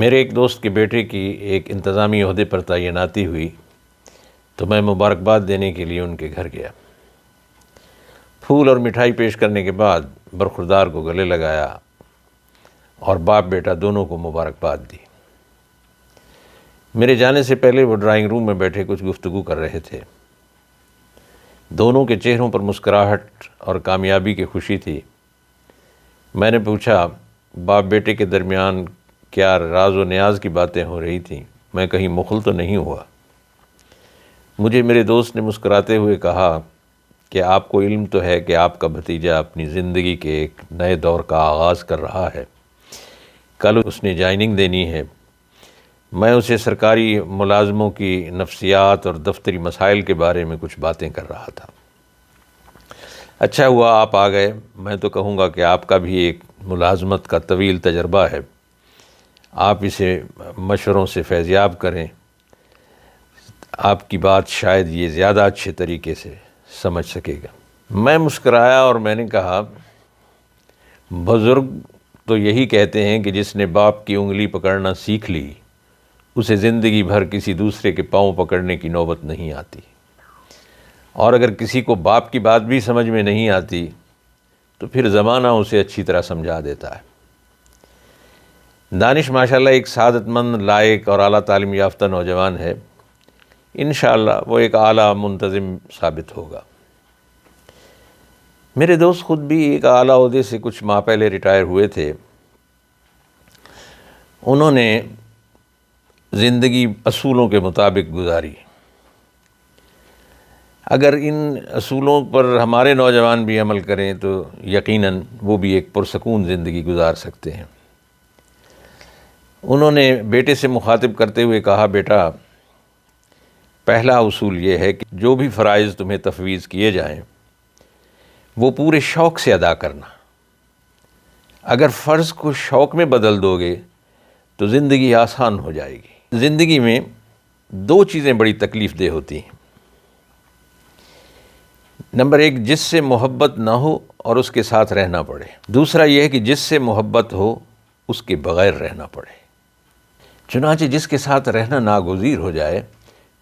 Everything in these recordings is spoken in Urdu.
میرے ایک دوست کے بیٹے کی ایک انتظامی عہدے پر تعیناتی ہوئی تو میں مبارکباد دینے کے لیے ان کے گھر گیا۔ پھول اور مٹھائی پیش کرنے کے بعد برخوردار کو گلے لگایا اور باپ بیٹا دونوں کو مبارکباد دی۔ میرے جانے سے پہلے وہ ڈرائنگ روم میں بیٹھے کچھ گفتگو کر رہے تھے۔ دونوں کے چہروں پر مسکراہٹ اور کامیابی کی خوشی تھی۔ میں نے پوچھا، باپ بیٹے کے درمیان کیا راز و نیاز کی باتیں ہو رہی تھیں؟ میں کہیں مخل تو نہیں ہوا؟ مجھے میرے دوست نے مسکراتے ہوئے کہا کہ آپ کو علم تو ہے کہ آپ کا بھتیجا اپنی زندگی کے ایک نئے دور کا آغاز کر رہا ہے۔ کل اس نے جوائننگ دینی ہے۔ میں اسے سرکاری ملازموں کی نفسیات اور دفتری مسائل کے بارے میں کچھ باتیں کر رہا تھا۔ اچھا ہوا آپ آ گئے۔ میں تو کہوں گا کہ آپ کا بھی ایک ملازمت کا طویل تجربہ ہے، آپ اسے مشوروں سے فیضیاب کریں، آپ کی بات شاید یہ زیادہ اچھے طریقے سے سمجھ سکے گا۔ میں مسکرایا اور میں نے کہا، بزرگ تو یہی کہتے ہیں کہ جس نے باپ کی انگلی پکڑنا سیکھ لی اسے زندگی بھر کسی دوسرے کے پاؤں پکڑنے کی نوبت نہیں آتی، اور اگر کسی کو باپ کی بات بھی سمجھ میں نہیں آتی تو پھر زمانہ اسے اچھی طرح سمجھا دیتا ہے۔ دانش ماشاءاللہ ایک سعادت مند، لائق اور اعلیٰ تعلیم یافتہ نوجوان ہے۔ انشاءاللہ وہ ایک اعلیٰ منتظم ثابت ہوگا۔ میرے دوست خود بھی ایک اعلیٰ عہدے سے کچھ ماہ پہلے ریٹائر ہوئے تھے۔ انہوں نے زندگی اصولوں کے مطابق گزاری۔ اگر ان اصولوں پر ہمارے نوجوان بھی عمل کریں تو یقیناً وہ بھی ایک پرسکون زندگی گزار سکتے ہیں۔ انہوں نے بیٹے سے مخاطب کرتے ہوئے کہا، بیٹا، پہلا اصول یہ ہے کہ جو بھی فرائض تمہیں تفویض کیے جائیں وہ پورے شوق سے ادا کرنا۔ اگر فرض کو شوق میں بدل دو گے تو زندگی آسان ہو جائے گی۔ زندگی میں دو چیزیں بڑی تکلیف دہ ہوتی ہیں۔ نمبر ایک، جس سے محبت نہ ہو اور اس کے ساتھ رہنا پڑے۔ دوسرا یہ ہے کہ جس سے محبت ہو اس کے بغیر رہنا پڑے۔ چنانچہ جس کے ساتھ رہنا ناگزیر ہو جائے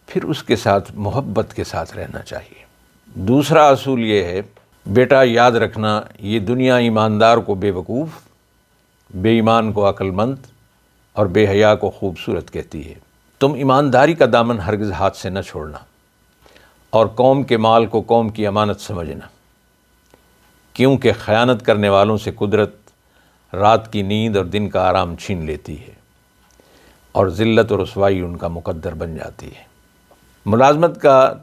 پھر اس کے ساتھ محبت کے ساتھ رہنا چاہیے۔ دوسرا اصول یہ ہے، بیٹا یاد رکھنا، یہ دنیا ایماندار کو بے وقوف، بے ایمان کو عقل مند اور بے حیا کو خوبصورت کہتی ہے۔ تم ایمانداری کا دامن ہرگز ہاتھ سے نہ چھوڑنا اور قوم کے مال کو قوم کی امانت سمجھنا، کیونکہ خیانت کرنے والوں سے قدرت رات کی نیند اور دن کا آرام چھین لیتی ہے اور ذلت و رسوائی ان کا مقدر بن جاتی ہے۔ ملازمت کا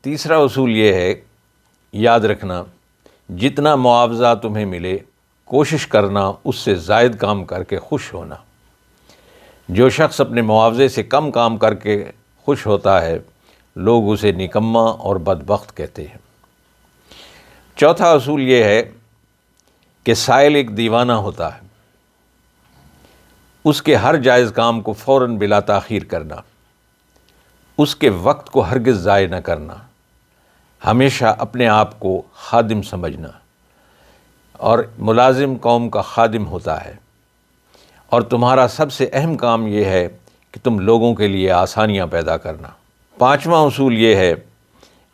تیسرا اصول یہ ہے، یاد رکھنا، جتنا معاوضہ تمہیں ملے کوشش کرنا اس سے زائد کام کر کے خوش ہونا۔ جو شخص اپنے معاوضے سے کم کام کر کے خوش ہوتا ہے لوگ اسے نکما اور بدبخت کہتے ہیں۔ چوتھا اصول یہ ہے کہ سائل ایک دیوانہ ہوتا ہے، اس کے ہر جائز کام کو فوراً بلا تاخیر کرنا، اس کے وقت کو ہرگز ضائع نہ کرنا، ہمیشہ اپنے آپ کو خادم سمجھنا، اور ملازم قوم کا خادم ہوتا ہے، اور تمہارا سب سے اہم کام یہ ہے کہ تم لوگوں کے لیے آسانیاں پیدا کرنا۔ پانچواں اصول یہ ہے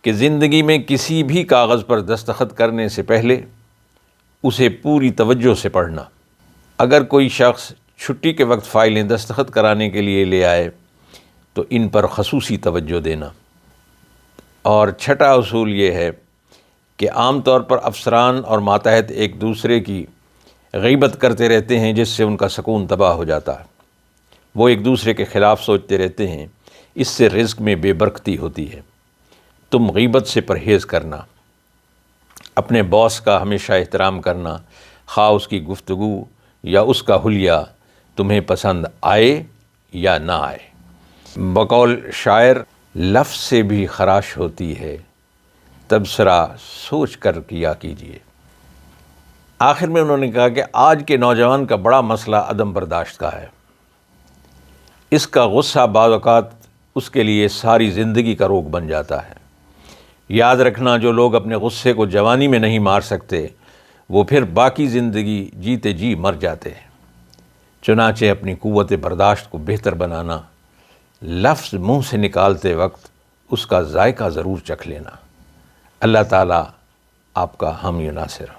کہ زندگی میں کسی بھی کاغذ پر دستخط کرنے سے پہلے اسے پوری توجہ سے پڑھنا۔ اگر کوئی شخص چھٹی کے وقت فائلیں دستخط کرانے کے لیے لے آئے تو ان پر خصوصی توجہ دینا۔ اور چھٹا اصول یہ ہے کہ عام طور پر افسران اور ماتحت ایک دوسرے کی غیبت کرتے رہتے ہیں جس سے ان کا سکون تباہ ہو جاتا ہے۔ وہ ایک دوسرے کے خلاف سوچتے رہتے ہیں، اس سے رزق میں بے برکتی ہوتی ہے۔ تم غیبت سے پرہیز کرنا، اپنے باس کا ہمیشہ احترام کرنا، خواہ اس کی گفتگو یا اس کا حلیہ تمہیں پسند آئے یا نہ آئے۔ بقول شاعر، لفظ سے بھی خراش ہوتی ہے، تبصرہ سوچ کر کیا کیجیے۔ آخر میں انہوں نے کہا کہ آج کے نوجوان کا بڑا مسئلہ عدم برداشت کا ہے۔ اس کا غصہ بعض اوقات اس کے لیے ساری زندگی کا روگ بن جاتا ہے۔ یاد رکھنا، جو لوگ اپنے غصے کو جوانی میں نہیں مار سکتے وہ پھر باقی زندگی جیتے جی مر جاتے ہیں۔ چنانچہ اپنی قوت برداشت کو بہتر بنانا، لفظ منہ سے نکالتے وقت اس کا ذائقہ ضرور چکھ لینا۔ اللہ تعالیٰ آپ کا حامی و ناصر۔